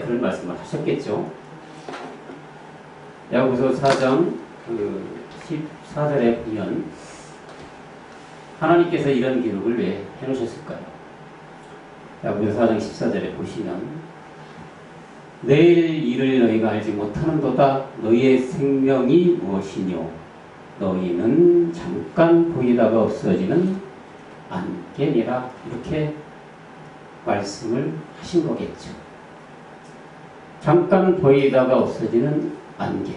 그런 말씀을 하셨겠죠. 야고보서 4장 14절에 보면 하나님께서 이런 기록을 왜 해놓으셨을까요? 야고보서 4장 14절에 보시면 내일 일을 너희가 알지 못하는도다. 너희의 생명이 무엇이뇨? 너희는 잠깐 보이다가 없어지는 안개니라. 이렇게 말씀을 하신 거겠죠. 잠깐 보이다가 없어지는 안개.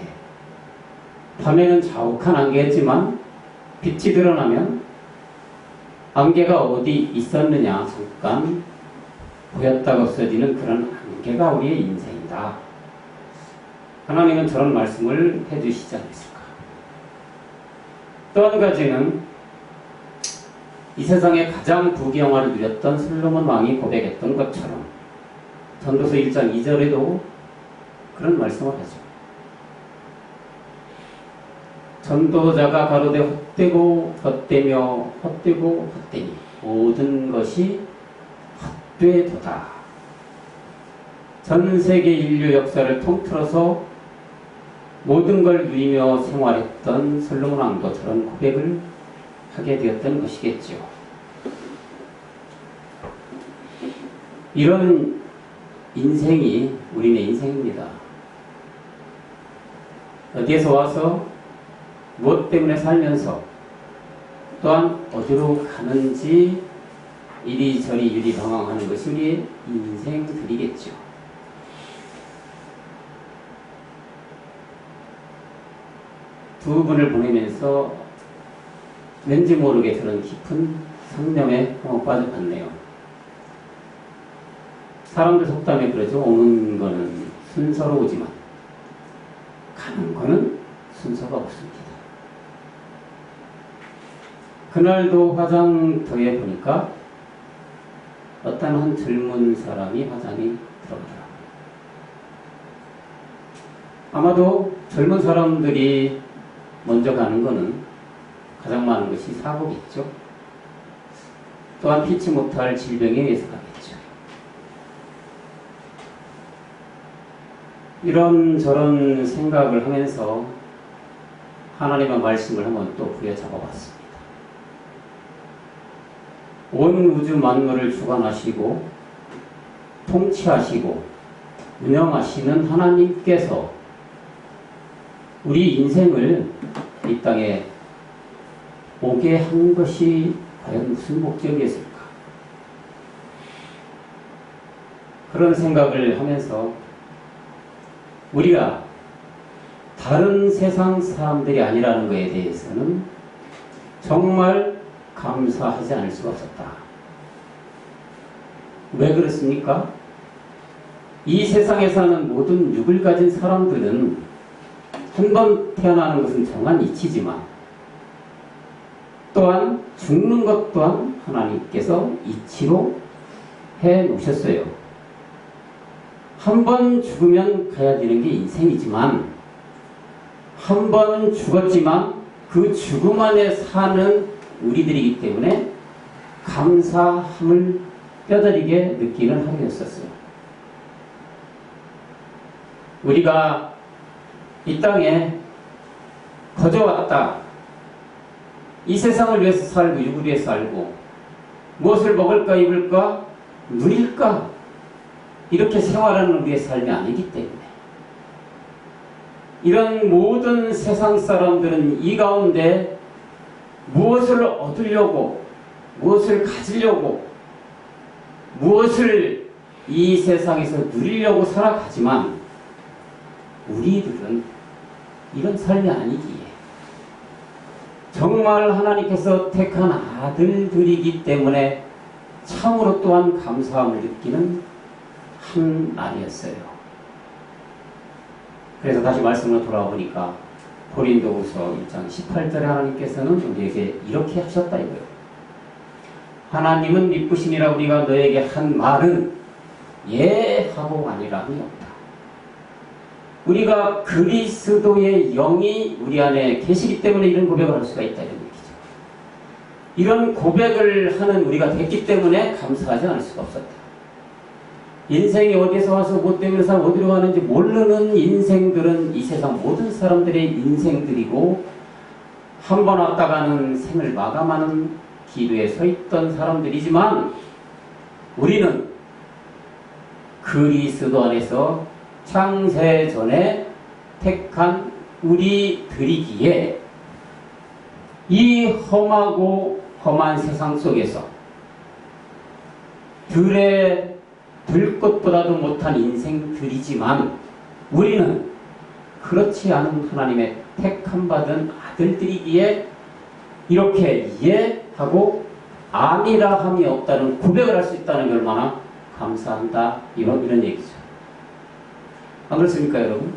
밤에는 자욱한 안개였지만 빛이 드러나면 안개가 어디 있었느냐 잠깐 보였다가 없어지는 그런 안개가 우리의 인생이다. 하나님은 저런 말씀을 해주시지 않았을까. 또 한 가지는 이 세상에 가장 부귀영화를 누렸던 솔로몬 왕이 고백했던 것처럼 전도서 1장 2절에도 그런 말씀을 하죠. 전도자가 가로되 헛되고 헛되며 헛되고 헛되니 모든 것이 헛되도다. 전 세계 인류 역사를 통틀어서 모든 걸 누리며 생활했던 솔로몬 왕도 저런 고백을 하게 되었던 것이겠죠. 이런 인생이 우리네 인생입니다. 어디에서 와서 무엇 때문에 살면서 또한 어디로 가는지 이리저리 유리방황하는 것이 우리의 인생들이겠죠. 두 분을 보내면서 왠지 모르게 그런 깊은 상념에 빠져갔네요. 사람들 속담에 그러죠. 오는 거는 순서로 오지만 가는 거는 순서가 없습니다. 그날도 화장터에 보니까 어떤 한 젊은 사람이 화장이 들어가더라고요. 아마도 젊은 사람들이 먼저 가는 거는 가장 많은 것이 사고겠죠. 또한 피치 못할 질병에 의해서 가겠죠. 이런저런 생각을 하면서 하나님의 말씀을 한번 또 부여잡아 봤습니다. 온 우주 만물을 주관하시고 통치하시고 운영하시는 하나님께서 우리 인생을 이 땅에 오게 한 것이 과연 무슨 목적이었을까? 그런 생각을 하면서 우리가 다른 세상 사람들이 아니라는 것에 대해서는 정말 감사하지 않을 수가 없었다. 왜 그렇습니까? 이 세상에 사는 모든 육을 가진 사람들은 한 번 태어나는 것은 정한 이치지만 또한 죽는 것 또한 하나님께서 이치로 해 놓으셨어요. 한 번 죽으면 가야 되는 게 인생이지만 한 번은 죽었지만 그 죽음 안에 사는 우리들이기 때문에 감사함을 뼈저리게 느끼는 하루였었어요. 우리가 이 땅에 거저왔다. 이 세상을 위해서 살고 육을 위해서 살고 무엇을 먹을까 입을까 누릴까 이렇게 생활하는 우리의 삶이 아니기 때문에 이런 모든 세상 사람들은 이 가운데 무엇을 얻으려고 무엇을 가지려고 무엇을 이 세상에서 누리려고 살아가지만 우리들은 이런 삶이 아니기에 정말 하나님께서 택한 아들들이기 때문에 참으로 또한 감사함을 느끼는 한 날이었어요. 그래서 다시 말씀으로 돌아보니까 고린도후서 1장 18절에 하나님께서는 우리에게 이렇게 하셨다 이거예요. 하나님은 미쁘시니라 우리가 너에게 한 말은 예하고 아니라함이 없다. 우리가 그리스도의 영이 우리 안에 계시기 때문에 이런 고백을 할 수가 있다 이런 얘기죠. 이런 고백을 하는 우리가 됐기 때문에 감사하지 않을 수가 없었다. 인생이 어디서 와서 뭐 때문에 사 어디로 가는지 모르는 인생들은 이 세상 모든 사람들의 인생들이고 한 번 왔다 가는 생을 마감하는 기로에 서 있던 사람들이지만 우리는 그리스도 안에서 창세 전에 택한 우리들이기에 이 험하고 험한 세상 속에서 들 것보다도 못한 인생들이지만 우리는 그렇지 않은 하나님의 택함 받은 아들들이기에 이렇게 이해하고 아니라 함이 없다는 고백을 할 수 있다는 게 얼마나 감사한다 이런 얘기죠. 안 그렇습니까 여러분?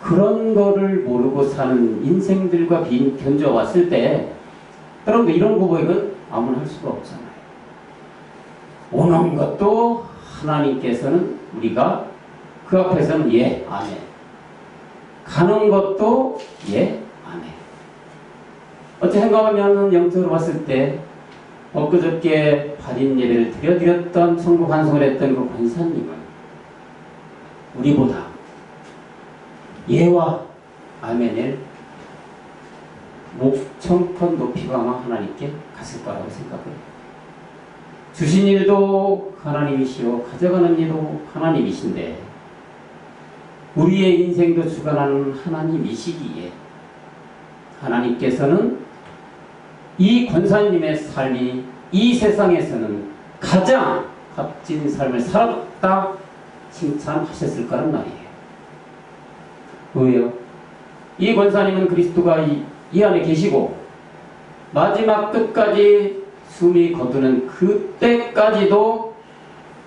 그런 거를 모르고 사는 인생들과 견뎌왔을 때 여러분들 이런 고백은 아무나 할 수가 없잖아요. 오는 것도 하나님께서는 우리가 그 앞에서는 예, 아멘. 가는 것도 예, 아멘. 어찌 생각하면 영적으로 봤을 때 엊그저께 발인 예배를 드렸던 천국 환송을 했던 그 권사님은 우리보다 예와 아멘을 목청껏 높이고 아마 하나님께 갔을 거라고 생각해요. 주신 일도 하나님이시오 가져가는 일도 하나님이신데 우리의 인생도 주관하는 하나님이시기에 하나님께서는 이 권사님의 삶이 이 세상에서는 가장 값진 삶을 살았다 칭찬하셨을 거란 말이에요. 왜요? 이 권사님은 그리스도가 이 안에 계시고 마지막 끝까지 숨이 거두는 그때까지도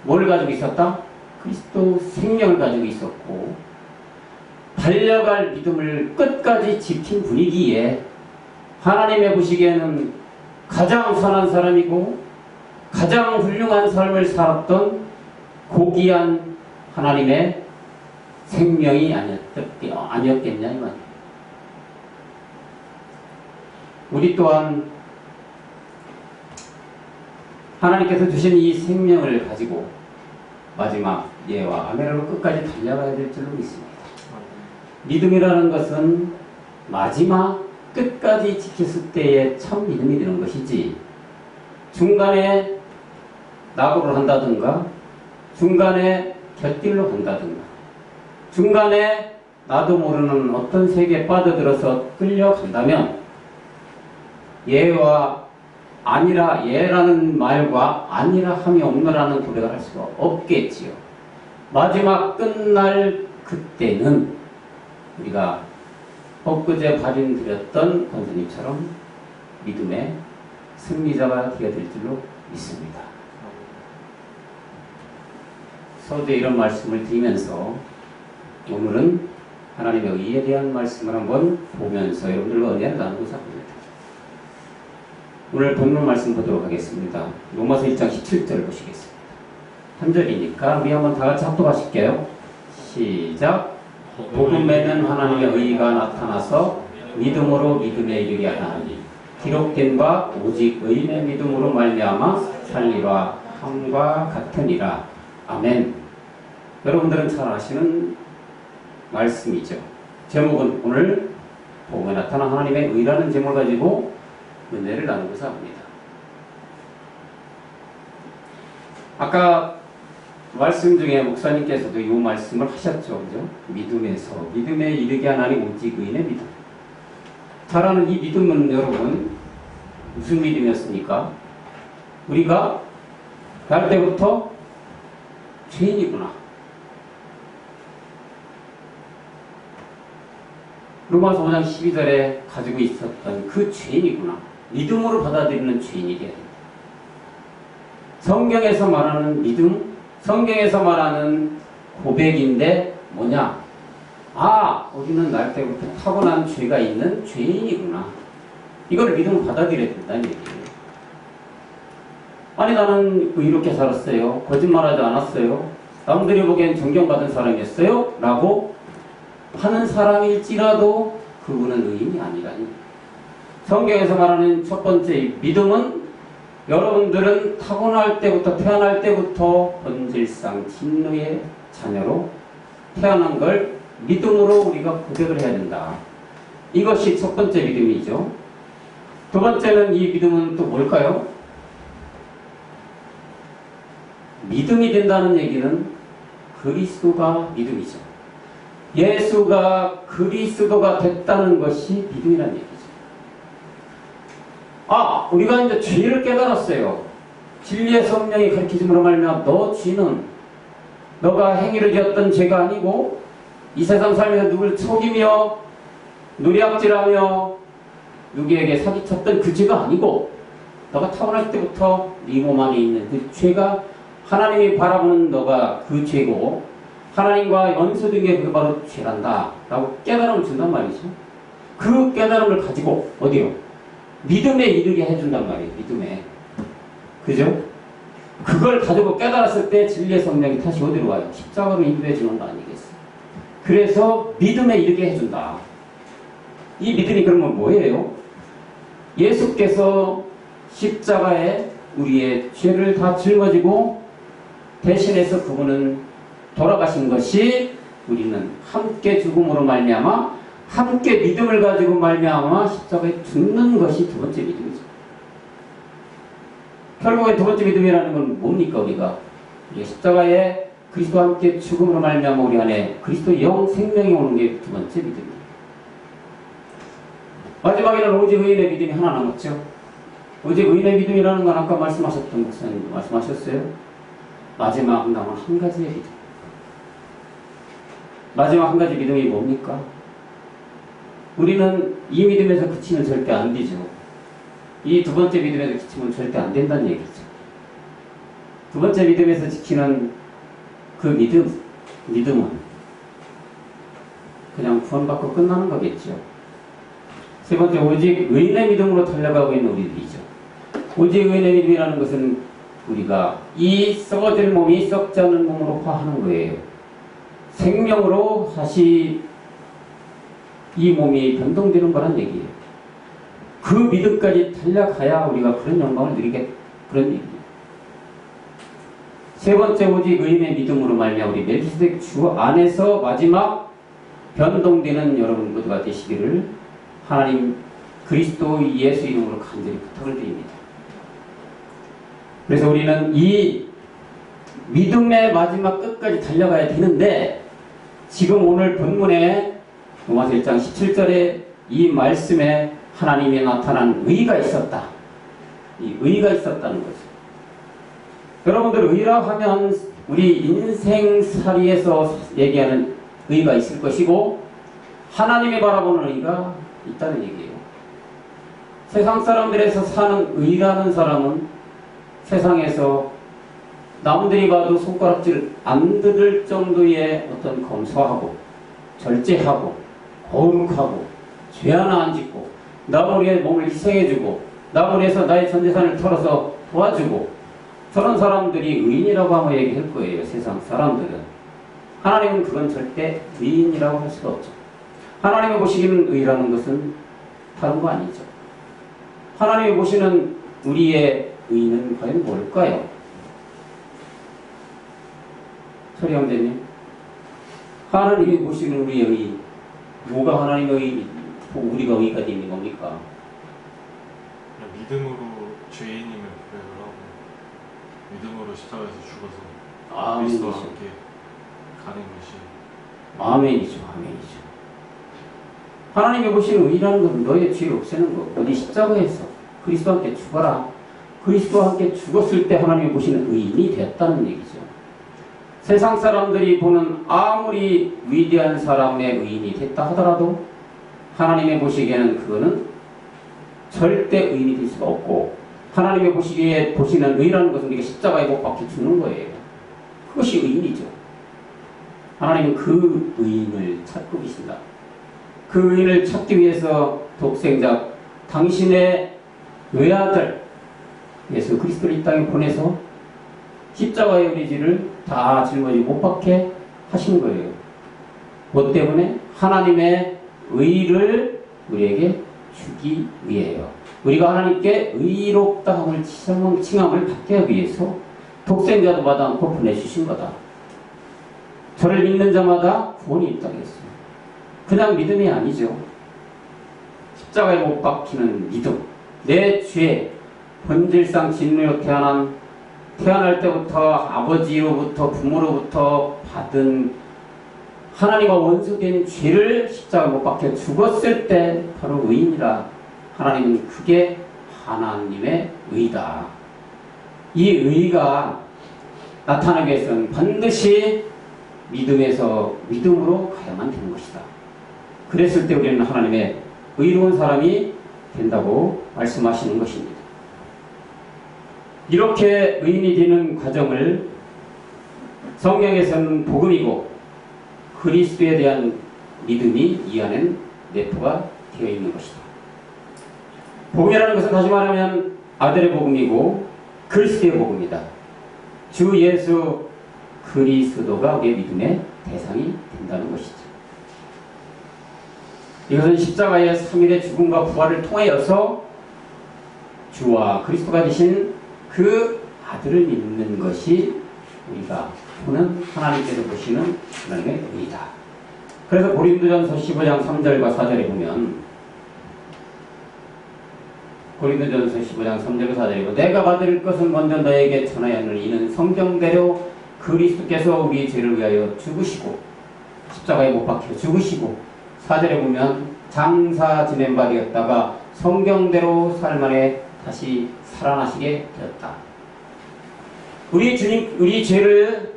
뭘 가지고 있었다? 그리스도 생명을 가지고 있었고 달려갈 믿음을 끝까지 지킨 분이기에 하나님의 보시기에는 가장 선한 사람이고 가장 훌륭한 삶을 살았던 고귀한 하나님의 생명이 아니었겠냐 이 말이에요. 우리 또한 하나님께서 주신 이 생명을 가지고 마지막 예와 아멘으로 끝까지 달려가야 될 줄로 믿습니다. 믿음이라는 것은 마지막 끝까지 지켰을 때의 참 믿음이 되는 것이지 중간에 낙오를 한다든가 중간에 곁길로 간다든가 중간에 나도 모르는 어떤 세계에 빠져들어서 끌려간다면 예와 아니라 예라는 말과 아니라 함이 없노라는 고백을 할 수가 없겠지요. 마지막 끝날 그때는 우리가 엊그제 발인드렸던 권사님처럼 믿음의 승리자가 되어야 될 줄로 믿습니다. 서두에 이런 말씀을 드리면서 오늘은 하나님의 의에 대한 말씀을 한번 보면서 여러분들과 은혜를 나누고자 합니다. 오늘 본문 말씀 보도록 하겠습니다. 로마서 1장 17절 보시겠습니다. 한 절이니까 우리 한번 다 같이 합독하실게요. 시작. 복음에는 하나님의 의가 나타나서 믿음으로 믿음에 이르게 하나니 기록된 바 오직 의인의 믿음으로 말미암아 살리와 함과 같으니라. 아멘. 여러분들은 잘 아시는 말씀이죠. 제목은 오늘 복음에 나타난 하나님의 의라는 제목을 가지고 은혜를 나누고자 합니다. 아까 말씀 중에 목사님께서도 이 말씀을 하셨죠. 그죠? 믿음에서 믿음에 이르게 하나니 오직 의인의 믿음. 잘 아는 이 믿음은 여러분 무슨 믿음이었습니까? 우리가 날 때부터 죄인이구나. 로마서 5장 12절에 가지고 있었던 그 죄인이구나. 믿음으로 받아들이는 죄인이 되어야 됩니다. 성경에서 말하는 믿음, 성경에서 말하는 고백인데 뭐냐? 아, 우리는 날 때부터 타고난 죄가 있는 죄인이구나. 이걸 믿음으로 받아들여야 된다는 얘기예요. 아니 나는 이렇게 살았어요. 거짓말하지 않았어요. 남들이 보기엔 존경받은 사람이었어요. 라고 하는 사람일지라도 그분은 의인이 아니라니. 성경에서 말하는 첫 번째 믿음은 여러분들은 타고날 때부터, 태어날 때부터 본질상 진노의 자녀로 태어난 걸 믿음으로 우리가 고백을 해야 된다. 이것이 첫 번째 믿음이죠. 두 번째는, 이 믿음은 또 뭘까요? 믿음이 된다는 얘기는 그리스도가 믿음이죠. 예수가 그리스도가 됐다는 것이 믿음이라는 얘기죠. 우리가 이제 죄를 깨달았어요. 진리의 성령이 가르치심으로 말미암아 너 죄는 너가 행위를 지었던 죄가 아니고 이 세상 살면서 누굴 속이며 누리악질하며 누구에게 사기쳤던 그 죄가 아니고 너가 타고날 때부터 네 몸 안에 있는 그 죄가 하나님이 바라보는 너가 그 죄고 하나님과 연수된 게 그게 바로 죄란다 라고 깨달음을 준단 말이죠. 그 깨달음을 가지고 어디요? 믿음에 이르게 해준단 말이에요. 믿음에. 그죠? 그걸 가지고 깨달았을 때 진리의 성령이 다시 어디로 와요? 십자가로 인도해 주는 거 아니겠어요? 그래서 믿음에 이르게 해준다. 이 믿음이 그러면 뭐예요? 예수께서 십자가에 우리의 죄를 다 짊어지고 대신해서 그분은 돌아가신 것이 우리는 함께 죽음으로 말미암아 함께 믿음을 가지고 말미암아 십자가에 죽는 것이 두 번째 믿음이죠. 결국에 두 번째 믿음이라는 건 뭡니까? 우리가 십자가에 그리스도와 함께 죽음으로 말미암아 우리 안에 그리스도 영 생명이 오는 게 두 번째 믿음입니다. 마지막에는 오직 의인의 믿음이 하나 남았죠. 오직 의인의 믿음이라는 건 아까 말씀하셨던 목사님도 말씀하셨어요. 마지막 남은 한 가지의 믿음. 마지막 한 가지 믿음이 뭡니까? 우리는 이 믿음에서 그치면 절대 안 되죠. 이 두 번째 믿음에서 그치면 절대 안 된다는 얘기죠. 두 번째 믿음에서 지키는 그 믿음은 그냥 구원받고 끝나는 거겠죠. 세 번째, 오직 의인의 믿음으로 달려가고 있는 우리들이죠. 오직 의인의 믿음이라는 것은 우리가 이 썩어질 몸이 썩지 않는 몸으로 화하는 거예요. 생명으로 다시 이 몸이 변동되는 거란 얘기예요. 그 믿음까지 달려가야 우리가 그런 영광을 누리게, 그런 얘기예요. 세 번째, 오직 의인의 믿음으로 말미암아 우리 멜기세덱 주 안에서 마지막 변동되는 여러분 모두가 되시기를 하나님 그리스도 예수 이름으로 간절히 부탁을 드립니다. 그래서 우리는 이 믿음의 마지막 끝까지 달려가야 되는데, 지금 오늘 본문에 로마서 1장 17절에 이 말씀에 하나님이 나타난 의가 있었다. 이 의가 있었다는 거죠. 여러분들 의라 하면 우리 인생살이에서 얘기하는 의가 있을 것이고 하나님이 바라보는 의가 있다는 얘기예요. 세상 사람들에서 사는 의라는 사람은 세상에서 남들이 봐도 손가락질 안 들을 정도의 어떤 검소하고 절제하고 거룩하고 죄 하나 안 짓고 남을 위해 몸을 희생해주고 남을 위해서 나의 전 재산을 털어서 도와주고 저런 사람들이 의인이라고 아마 얘기할 거예요. 세상 사람들은. 하나님은 그건 절대 의인이라고 할 수가 없죠. 하나님이 보시기는 의라는 것은 다른 거 아니죠. 하나님이 보시는 우리의 의는 과연 뭘까요? 철이 형제님, 하나님이 보시는 우리의 의, 뭐가 하나님의 의, 우리가 의가 되는 겁니까? 믿음으로 죄인임을 고백을 하고 믿음으로 십자가에서 죽어서 그리스도와 함께 가는 것이 아멘이죠. 아멘이죠. 하나님이 보시는 의라는 것은 너의 죄를 없애는 거. 어디 십자가에서 그리스도와 함께 죽어라. 그리스도와 함께 죽었을 때 하나님이 보시는 의인이 되었다는 얘기죠. 세상 사람들이 보는 아무리 위대한 사람의 의인이 됐다 하더라도 하나님이 보시기에는 그거는 절대 의인이 될 수가 없고, 하나님이 보시기에 보시는 의라는 것은 우리가 십자가에 못 박혀 죽는 거예요. 그것이 의인이죠. 하나님은 그 의인을 찾고 계신다. 그 의인을 찾기 위해서 독생자 당신의 외아들 예수 그리스도를 이 땅에 보내서 십자가의 의지를 다 짊어지고 못 박게 하신 거예요. 뭐 때문에? 하나님의 의를 우리에게 주기 위해요. 우리가 하나님께 의롭다함을 칭함을 받게 하기 위해서 독생자도 받아 않고 보내주신 거다. 저를 믿는 자마다 구원이 있다고 했어요. 그냥 믿음이 아니죠. 십자가에 못 박히는 믿음. 내 죄, 본질상 진노로 태어날 때부터 아버지로부터 부모로부터 받은 하나님과 원수된 죄를 십자가에 못 박혀 죽었을 때 바로 의인이라. 하나님은 그게 하나님의 의다. 이 의가 나타나기 위해서는 반드시 믿음으로 가야만 되는 것이다. 그랬을 때 우리는 하나님의 의로운 사람이 된다고 말씀하시는 것입니다. 이렇게 의인이 되는 과정을 성경에서는 복음이고 그리스도에 대한 믿음이 이 안엔 내포가 되어 있는 것이다. 복음이라는 것은 다시 말하면 아들의 복음이고 그리스도의 복음이다. 주 예수 그리스도가 우리의 믿음의 대상이 된다는 것이죠. 이것은 십자가의 3일의 죽음과 부활을 통하여서 주와 그리스도가 되신 그 아들을 믿는 것이 우리가 보는 하나님께서 보시는 하나님의 의이다. 그래서 고린도전서 15장 3절과 4절에 보면 고린도전서 15장 3절과 4절에 내가 받을 것은 먼저 너에게 전하였느니 이는 성경대로 그리스도께서 우리 죄를 위하여 죽으시고 십자가에 못 박혀 죽으시고 4절에 보면 장사 지낸 바 되었다가 성경대로 사흘 만에 다시 살아나시게 되었다. 우리 주님, 우리 죄를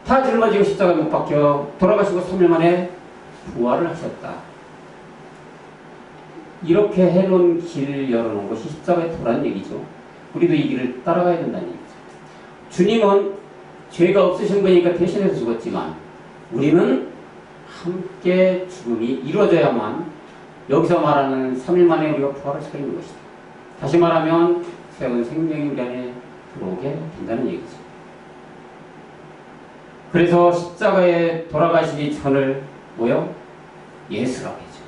다 짊어지고 십자가에 못 박혀 돌아가시고 3일 만에 부활을 하셨다. 이렇게 해놓은 길을 열어놓은 것이 십자가의 도라는 얘기죠. 우리도 이 길을 따라가야 된다는 얘기죠. 주님은 죄가 없으신 분이니까 대신해서 죽었지만 우리는 함께 죽음이 이루어져야만 여기서 말하는 3일 만에 우리가 부활할 수가 있는 것이다. 다시 말하면 새로운 생명이 우리 안에 들어오게 된다는 얘기죠. 그래서 십자가에 돌아가시기 전을 예수라고 하죠.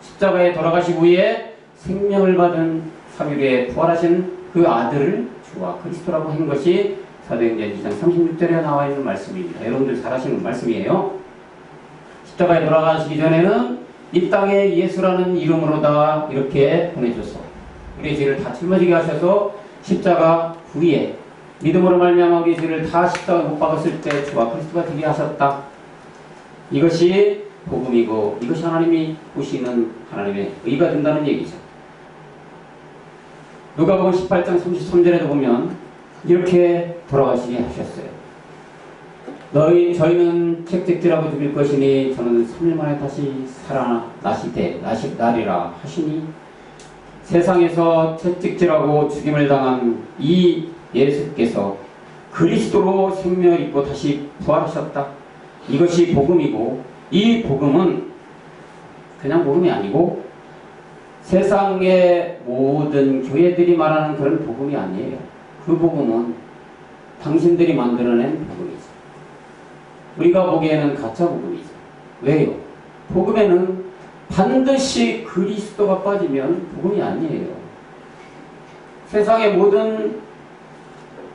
십자가에 돌아가시기 위해 생명을 받은 3일에 부활하신 그 아들을 주와 그리스도라고 한 것이 사도행전 2장 36절에 나와 있는 말씀입니다. 여러분들 잘 아시는 말씀이에요. 십자가에 돌아가시기 전에는 이 땅에 예수라는 이름으로다 이렇게 보내줘서 우리의 죄를 다 짊어지게 하셔서 십자가 후에 믿음으로 말미암아 우리의 죄를 다 십자가에 못 박았을 때 주와 그리스도가 되게 하셨다. 이것이 복음이고 이것이 하나님이 보시는 하나님의 의가 된다는 얘기죠. 누가복음 18장 33절에도 보면 이렇게 돌아가시게 하셨어요. 저희는 책찍질하고 죽일 것이니 저는 3일 만에 다시 나리라 하시니 세상에서 채찍질하고 죽임을 당한 이 예수께서 그리스도로 생명을 입고 다시 부활하셨다. 이것이 복음이고 이 복음은 그냥 복음이 아니고 세상의 모든 교회들이 말하는 그런 복음이 아니에요. 그 복음은 당신들이 만들어낸 복음이죠. 우리가 보기에는 가짜 복음이죠. 왜요? 복음에는 반드시 그리스도가 빠지면 복음이 아니에요. 세상의 모든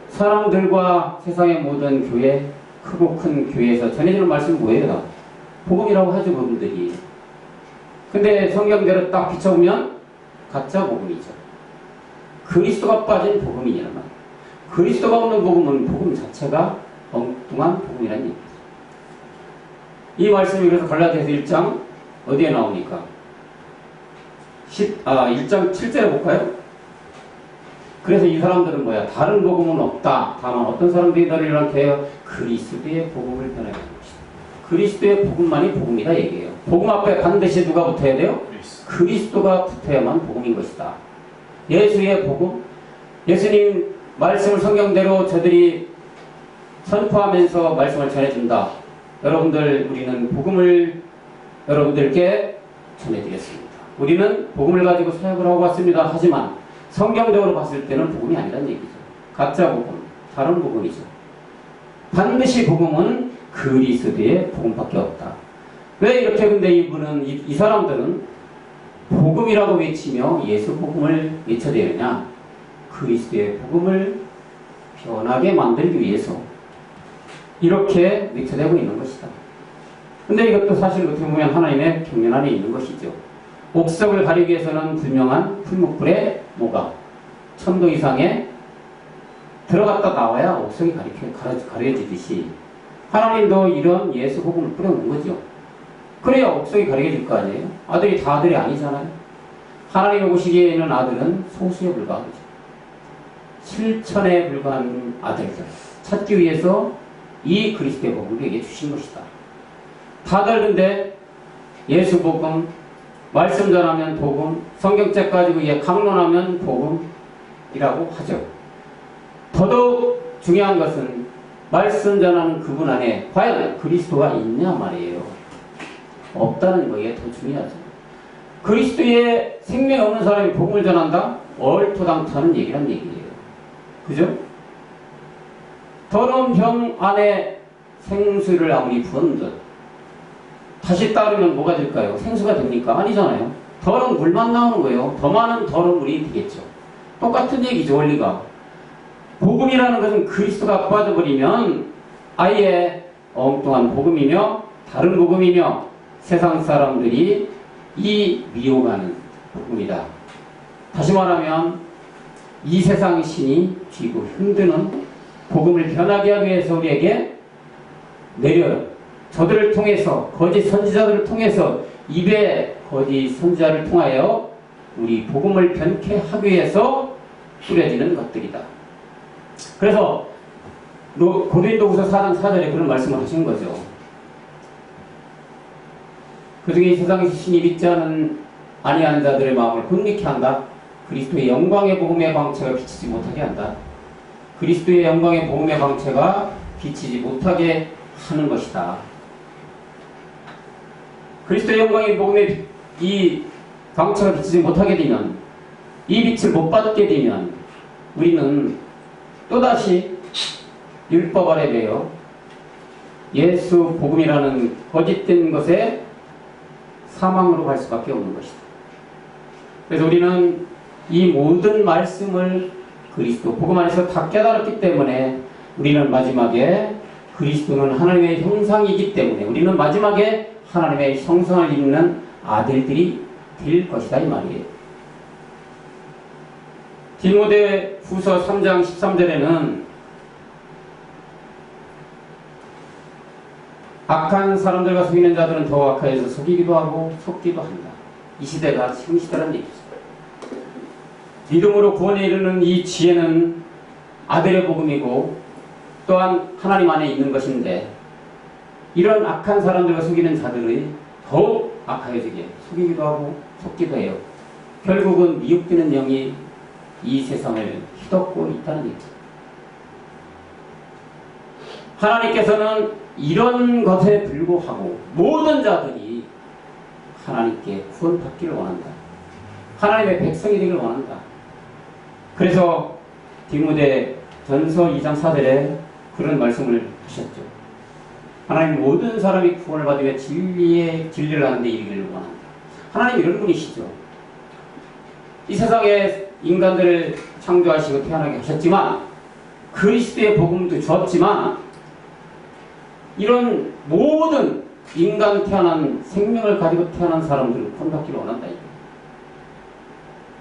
사람들과 세상의 모든 교회, 크고 큰 교회에서 전해지는 말씀은 뭐예요? 복음이라고 하죠, 그분들이. 근데 성경대로 딱 비춰보면 가짜 복음이죠. 그리스도가 빠진 복음이란 말. 그리스도가 없는 복음은 복음 자체가 엉뚱한 복음이라는 얘기죠. 이 말씀이 그래서 갈라디아서 1장 어디에 나오니까? 1장 7절에 볼까요? 그래서 이 사람들은 다른 복음은 없다. 다만 어떤 사람들이 너를 이렇게 해요? 그리스도의 복음을 변해가는 것이다. 그리스도의 복음만이 복음이다 얘기해요. 복음 앞에 반드시 누가 붙어야 돼요? 그리스도가 붙어야만 복음인 것이다. 예수의 복음, 예수님 말씀을 성경대로 저들이 선포하면서 말씀을 전해준다. 여러분들, 우리는 복음을 여러분들께 전해드렸습니다. 우리는 복음을 가지고 사역을 하고 왔습니다. 하지만 성경적으로 봤을 때는 복음이 아니라는 얘기죠. 가짜 복음, 다른 복음이죠. 반드시 복음은 그리스도의 복음밖에 없다. 왜 이렇게 근데 이 사람들은 복음이라고 외치며 예수 복음을 외쳐야 되느냐? 그리스도의 복음을 변하게 만들기 위해서 이렇게 외쳐대고 있는 것이다. 근데 이것도 사실 어떻게 보면 하나님의 경륜 안에 있는 것이죠. 옥석을 가리기 위해서는 분명한 풀목불에 뭐가 천도 이상에 들어갔다 나와야 옥석이 가려지듯이 하나님도 이런 예수 복음을 뿌려놓은 거죠. 그래야 옥석이 가려질 거 아니에요. 아들이 다 아들이 아니잖아요. 하나님이 오시기에는 아들은 소수에 불과한 거죠. 실천에 불과한 아들들 찾기 위해서 이 그리스도의 복음을 우리에게 주신 것이다. 다들 근데 예수 복음, 말씀 전하면 복음, 성경책 가지고 강론하면 복음이라고 하죠. 더더욱 중요한 것은 말씀 전하는 그분 안에 과연 그리스도가 있냐 말이에요. 없다는 거에 더 중요하죠. 그리스도의 생명이 없는 사람이 복음을 전한다? 얼토당토하는 얘기란 얘기예요. 그죠? 더러운 병 안에 생수를 아무리 부은듯 다시 따르면 뭐가 될까요? 생수가 됩니까? 아니잖아요. 더러운 물만 나오는 거예요. 더 많은 더러운 물이 되겠죠. 똑같은 얘기죠, 원리가. 복음이라는 것은 그리스도가 빠져버리면 아예 엉뚱한 복음이며 다른 복음이며 세상 사람들이 이 미혹하는 복음이다. 다시 말하면 이 세상의 신이 쥐고 흔드는 복음을 변하게 하기 위해서 우리에게 내려요. 저들을 통해서 거짓 선지자들을 통해서 입에 거짓 선지자를 통하여 우리 복음을 변케 하기 위해서 뿌려지는 것들이다. 그래서 고린도후서 4장 4절에 그런 말씀을 하신 거죠. 그중에 이 세상에서 신이 믿지 아니하는 자들의 마음을 혼미케 한다. 그리스도의 영광의 복음의 광채가 비치지 못하게 한다. 그리스도의 영광의 복음의 광채가 비치지 못하게 하는 것이다. 그리스도의 영광의 복음의 이 광채가 비치지 못하게 되면, 이 빛을 못 받게 되면 우리는 또다시 율법 아래 매여 예수 복음이라는 거짓된 것에 사망으로 갈 수밖에 없는 것이다. 그래서 우리는 이 모든 말씀을 그리스도 복음 안에서 다 깨달았기 때문에 우리는 마지막에 그리스도는 하나님의 형상이기 때문에 우리는 마지막에 하나님의 형상을 입는 아들들이 될 것이다 이 말이에요. 디모데후서 3장 13절에는 악한 사람들과 속이는 자들은 더 악하여서 속이기도 하고 속기도 한다. 이 시대가 지금 시대라는 얘기죠. 믿음으로 구원에 이르는 이 지혜는 아들의 복음이고 또한 하나님 안에 있는 것인데, 이런 악한 사람들과 속이는 자들이 더욱 악하여지게 속이기도 하고 속기도 해요. 결국은 미혹되는 영이 이 세상을 휘덮고 있다는 얘기죠. 하나님께서는 이런 것에 불구하고 모든 자들이 하나님께 구원받기를 원한다. 하나님의 백성이 되기를 원한다. 그래서 디모데 전서 2장 4절에 그런 말씀을 하셨죠. 하나님 모든 사람이 구원을 받으며 진리를 하는 데 이르기를 원한다. 하나님 이런 분이시죠. 이 세상에 인간들을 창조하시고 태어나게 하셨지만 그리스도의 복음도 주었지만 이런 모든 인간 태어난 생명을 가지고 태어난 사람들을 구원받기를 원한다.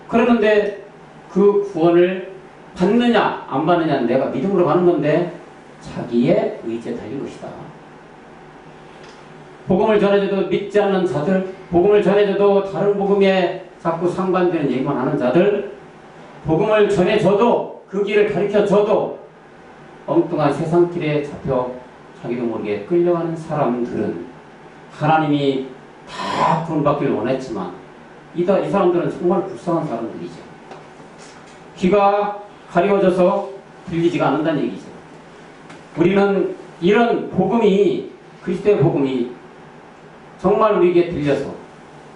그러는데 그 구원을 받느냐 안 받느냐는 내가 믿음으로 가는 건데 자기의 의지에 달린 것이다. 복음을 전해줘도 믿지 않는 자들, 복음을 전해줘도 다른 복음에 자꾸 상반되는 얘기만 하는 자들, 복음을 전해줘도 그 길을 가르쳐줘도 엉뚱한 세상길에 잡혀 자기도 모르게 끌려가는 사람들은 하나님이 다 구원받기를 원했지만 이 사람들은 정말 불쌍한 사람들이죠. 귀가 가려워져서 들리지가 않는다는 얘기죠. 우리는 이런 복음이, 그리스도의 복음이 정말 우리에게 들려서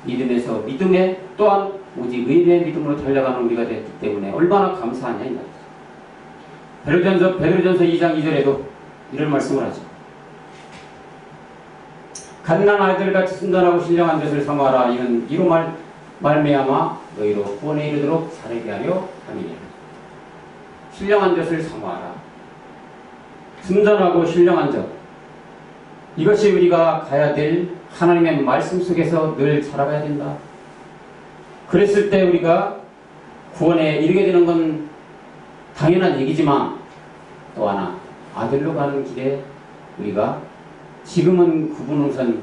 믿음에서 믿음에 또한 오직 의의 믿음으로 달려가는 우리가 됐기 때문에 얼마나 감사하냐 이 말이죠. 베드로전서 2장 2절에도 이런 말씀을 하죠. 갓난 아이들같이 순전하고 신령한 것을 삼아라. 이는 이로 말미암아 너희로 구원에 이르도록 자르게 하려 함이니라. 신령한 젖을 사모하라. 순전하고 신령한 젖. 이것이 우리가 가야 될 하나님의 말씀 속에서 늘 자라가야 된다. 그랬을 때 우리가 구원에 이르게 되는 건 당연한 얘기지만 또 하나 아들로 가는 길에 우리가 지금은 구분 우선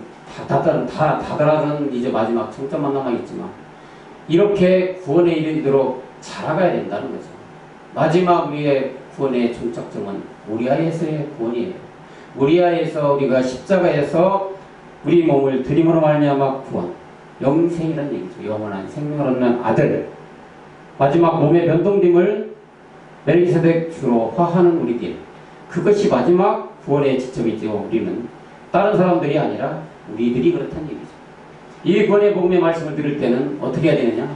다다른 이제 마지막 정점만 남아있지만 이렇게 구원에 이르도록 자라가야 된다는 거죠. 마지막 우리의 구원의 종착점은 모리아에서의 구원이에요. 모리아에서 우리가 십자가에서 우리 몸을 드림으로 말미암아 구원, 영생이라는 얘기죠. 영원한 생명을 얻는 아들, 마지막 몸의 변동됨을 멜기세덱 주로 화하는 우리들, 그것이 마지막 구원의 지점이죠. 우리는 다른 사람들이 아니라 우리들이 그렇다는 얘기죠. 이 구원의 복음의 말씀을 들을 때는 어떻게 해야 되느냐?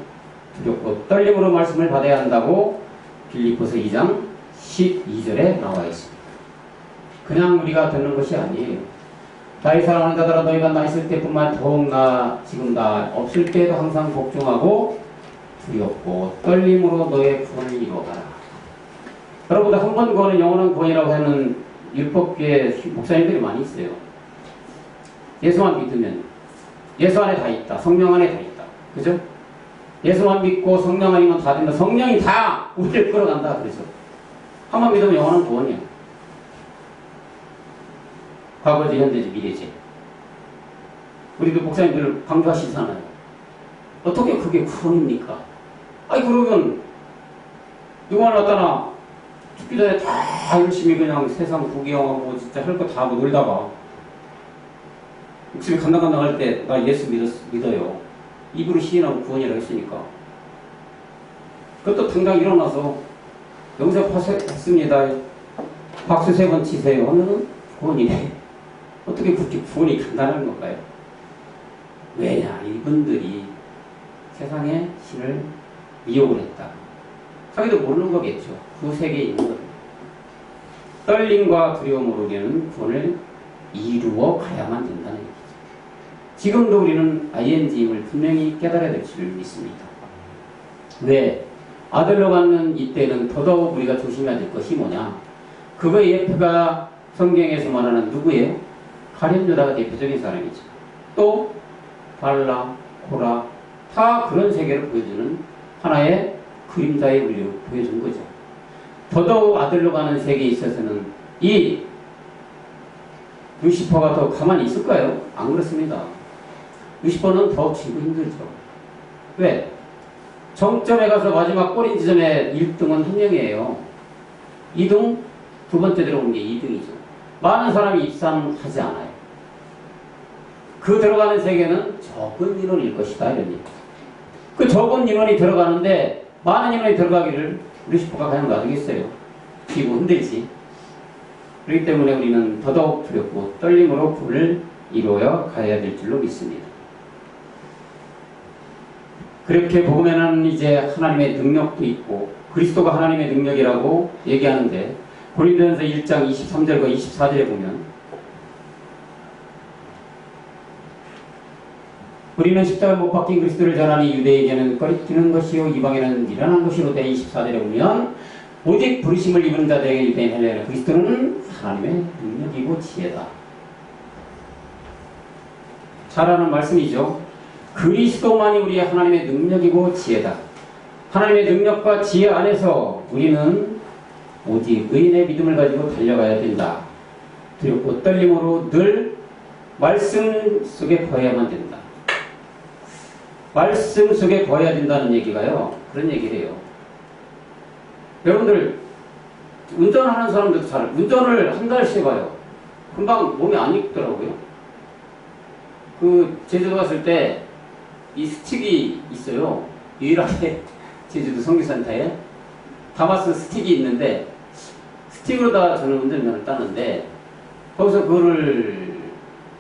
두렵고 떨림으로 말씀을 받아야 한다고 빌립보서 2장 12절에 나와 있습니다. 그냥 우리가 듣는 것이 아니에요. 나의 사랑하는 자들아 너희가 나 있을 때뿐만 더욱 나 지금 나 없을 때에도 항상 복종하고 두렵고 떨림으로 너의 구원을 이루어가라. 여러분들 한 번 구원은 영원한 구원이라고 하는 율법계 목사님들이 많이 있어요. 예수만 믿으면 예수 안에 다 있다. 성령 안에 다 있다. 그죠? 예수만 믿고 성령 아니면 다 된다. 성령이 다 우리를 끌어간다. 그래서 한 번 믿으면 영원한 구원이야. 과거지, 현재지, 미래지. 우리도 목사님들 강조하시잖아요. 어떻게 그게 구원입니까? 아니 그러면 누가 나타나 죽기 전에 다 열심히 그냥 세상 구경하고 진짜 할 거 다 하고 놀다가 집에 간당간당할 때 나 예수 믿어요. 입으로 시인하고 구원이라고 했으니까. 그것도 당장 일어나서 영접했습니다. 박수 3번 치세요. 하면은 구원이네. 어떻게 그렇게 구원이 간단한 건가요? 왜냐? 이분들이 세상에 신을 미혹을 했다. 자기도 모르는 거겠죠. 그 세계에 있는 겁니다. 떨림과 두려움으로 우리는 구원을 이루어 가야만 된다는 얘기죠. 지금도 우리는 ing임을 분명히 깨달아야 될 줄 믿습니다. 왜? 아들로 갖는 이때는 더더욱 우리가 조심해야 될 것이 뭐냐? 그거의 예표가 성경에서 말하는 누구예요? 가룟유다가 대표적인 사람이죠. 또 발라, 고라 다 그런 세계를 보여주는 하나의 그림자의 우리를 보여준 거죠. 더더욱 아들로 가는 세계에 있어서는 이 루시퍼가 더 가만히 있을까요? 안 그렇습니다. 루시퍼는 더 지고 힘들죠. 왜? 정점에 가서 마지막 꼬린 지점에 1등은 한 명이에요. 2등, 두 번째 들어오는 게 2등이죠. 많은 사람이 입상하지 않아요. 그 들어가는 세계는 적은 인원일 것이다. 이런 얘기. 그 적은 인원이 들어가는데 많은 인원이 들어가기를 루시퍼가 과연 놔두겠어요? 지고 흔들지. 그렇기 때문에 우리는 더더욱 두렵고 떨림으로 구원을 이루어 가야 될 줄로 믿습니다. 그렇게 복음에는 이제 하나님의 능력도 있고 그리스도가 하나님의 능력이라고 얘기하는데 고린도전서 1장 23절과 24절에 보면 우리는 십자가에 못 박힌 그리스도를 전하니 유대에게는 꺼리끼는 것이요 이방에는 미련한 것이로되 24절에 보면 오직 부르심을 입은 자들에게 유대인 헬레는 그리스도는 하나님의 능력이고 지혜다. 잘 아는 말씀이죠. 그리스도만이 우리의 하나님의 능력이고 지혜다. 하나님의 능력과 지혜 안에서 우리는 오직 의인의 믿음을 가지고 달려가야 된다. 두렵고 떨림으로 늘 말씀 속에 거해야만 된다. 말씀 속에 거해야 된다는 얘기가요. 그런 얘기를 해요. 여러분들 운전하는 사람들도 잘 운전을 한 달씩 해봐요. 금방 몸이 안 익더라고요. 그 제주도 갔을 때 이 스틱이 있어요. 유일하게 제주도 성교센터에 다마스 스틱이 있는데 스틱으로다 저는 운전면허를 땄는데 거기서 그거를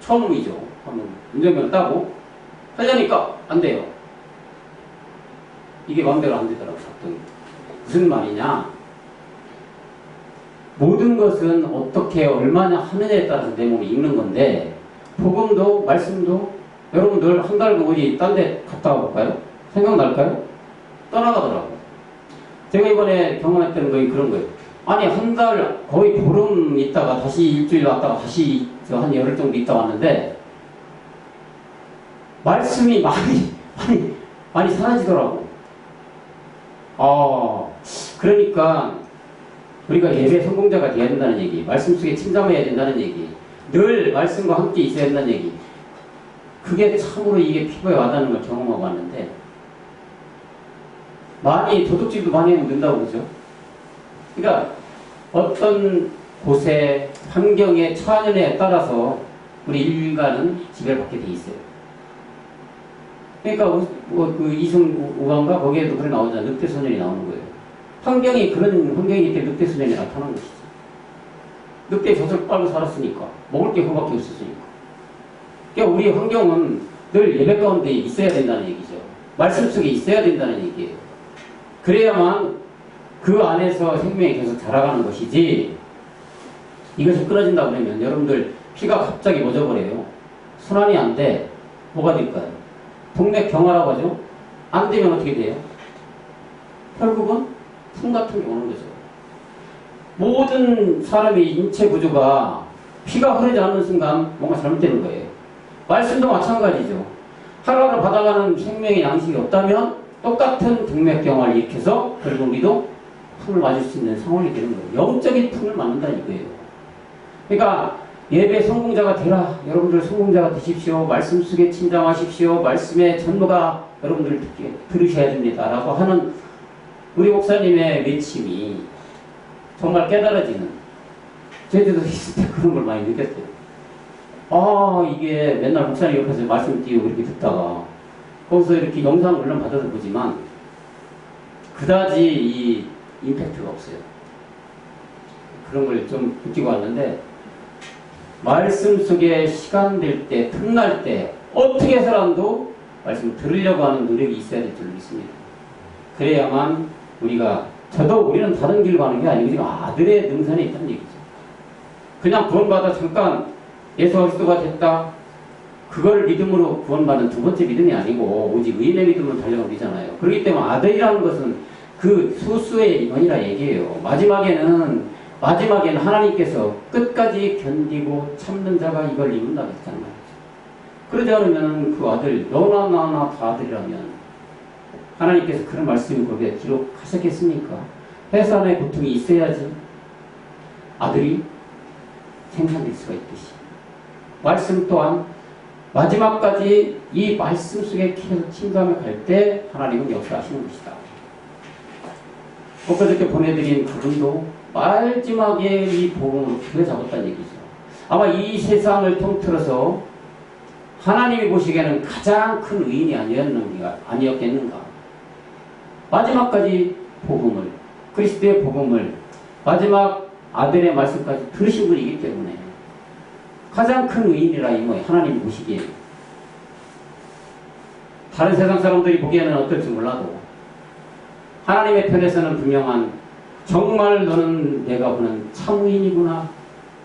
처음이죠. 한번 운전면허 따고 하려니까 안 돼요. 이게 마음대로 안 되더라고요. 무슨 말이냐? 모든 것은 어떻게 얼마나 하느냐에 따라서 내 몸이 익는 건데 복음도 말씀도 여러분들 한 달 어디 딴 데 갔다 와볼까요? 생각날까요? 떠나가더라고. 제가 이번에 경험했던 거이 그런 거예요. 아니, 한 달, 거의 보름 있다가 다시 일주일 왔다가 다시 한 열흘 정도 있다 왔는데, 말씀이 많이 사라지더라고. 그러니까, 우리가 예배 성공자가 되어야 된다는 얘기, 말씀 속에 침잠해야 된다는 얘기, 늘 말씀과 함께 있어야 된다는 얘기, 그게 참으로 이게 피부에 와닿는 걸 경험하고 왔는데, 도둑질도 많이 하면 된다고 그러죠. 그러니까 어떤 곳에 환경에 처하느냐에 따라서 우리 인간은 지배를 받게 돼 있어요. 그러니까 그 이승우강가 거기에도 그래 나오잖아. 늑대소년이 나오는 거예요. 환경이 그런 환경이기 때문에 늑대소년이 나타난 것이죠. 늑대의 젖을 빨고 살았으니까 먹을 게 그거밖에 없었으니까. 그러니까 우리 환경은 늘 예배 가운데 있어야 된다는 얘기죠. 말씀 속에 있어야 된다는 얘기예요. 그래야만 그 안에서 생명이 계속 자라가는 것이지, 이것이 끊어진다 그러면 여러분들 피가 갑자기 멎어버려요. 순환이 안 돼. 뭐가 될까요? 동맥경화라고 하죠. 안 되면 어떻게 돼요? 결국은 풍 같은 게 오는 거죠. 모든 사람의 인체 구조가 피가 흐르지 않는 순간 뭔가 잘못되는 거예요. 말씀도 마찬가지죠. 하루하루 받아가는 생명의 양식이 없다면 똑같은 동맥경화를 일으켜서 결국 우리도 풍을 맞을 수 있는 상황이 되는 거예요. 영적인 풍을 맞는다는 이거예요. 그러니까 예배 성공자가 되라. 여러분들 성공자가 되십시오. 말씀 속에 침잠하십시오. 말씀의 전부가 여러분들 들으셔야 됩니다. 라고 하는 우리 목사님의 외침이 정말 깨달아지는, 저희들도 있을 때 그런 걸 많이 느꼈어요. 이게 맨날 목사님 옆에서 말씀 띄우고 이렇게 듣다가 거기서 이렇게 영상 물론 받아서 보지만 그다지 이 임팩트가 없어요. 그런 걸 좀 느끼고 왔는데, 말씀 속에 시간 될 때, 틈날 때 어떻게 해서라도 말씀 들으려고 하는 노력이 있어야 될 줄 믿습니다. 그래야만 우리는 다른 길 가는 게 아니고 지금 아들의 능선에 있다는 얘기죠. 그냥 구원받아 잠깐 예수 그리스도가 됐다, 그걸 믿음으로 구원받는 두 번째 믿음이 아니고 오직 의인의 믿음으로 달려가면 되잖아요. 그렇기 때문에 아들이라는 것은 그 소수의 인원이라 얘기해요. 마지막에는 하나님께서 끝까지 견디고 참는 자가 이걸 이룬다고 했잖아요. 그러지 않으면 그 아들, 너나 나나 다 아들이라면 하나님께서 그런 말씀을 거기에 기록하셨겠습니까? 해산의 고통이 있어야지 아들이 생산될 수가 있듯이, 말씀 또한 마지막까지 이 말씀 속에 계속 침감해 갈 때 하나님은 역사하시는 것이다. 엊그저께 보내드린 그분도 마지막에 이 복음으로 교회 잡았다는 얘기죠. 아마 이 세상을 통틀어서 하나님이 보시기에는 가장 큰 의인이 아니었겠는가. 마지막까지 복음을, 그리스도의 복음을, 마지막 아들의 말씀까지 들으신 분이기 때문에 가장 큰 의인이라 이거예요. 하나님이 보시기에. 다른 세상 사람들이 보기에는 어떨지 몰라도 하나님의 편에서는 분명한, 정말 너는 내가 보는 참 의인이구나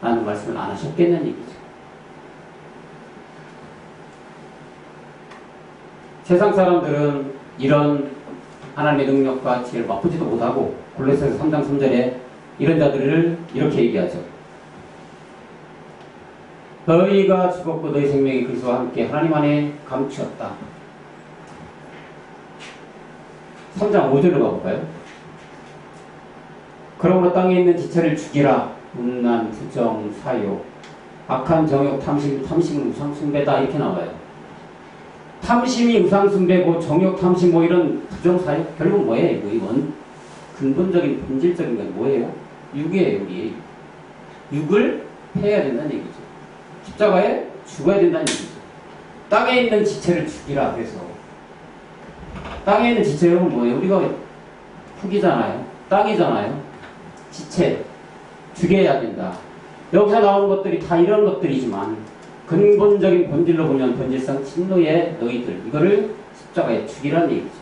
라는 말씀을 안 하셨겠냐는 얘기죠. 세상 사람들은 이런 하나님의 능력과 지혜를 맛보지도 못하고 골로새서 3장 3절에 이런 자들을 이렇게 얘기하죠. 너희가 죽었고 너희 생명이 그리스도와 함께 하나님 안에 감추었다. 3장 5절로 가볼까요? 그러므로 땅에 있는 지체를 죽이라. 음란, 부정, 사욕, 악한 정욕, 탐심은 우상숭배다. 이렇게 나와요. 탐심이 우상숭배고 정욕, 탐심, 이런 부정, 사욕, 결국 뭐예요? 이건 근본적인, 본질적인 건 뭐예요? 육이에요, 우리. 육을 패해야 된다는 얘기죠. 십자가에 죽어야 된다는 얘기죠. 땅에 있는 지체를 죽이라. 그래서 땅에 있는 지체는 뭐예요? 우리가 흙이잖아요. 땅이잖아요. 지체 죽여야 된다. 여기서 나오는 것들이 다 이런 것들이지만 근본적인 본질로 보면 본질상 진노의 너희들, 이거를 십자가에 죽이라는 얘기죠.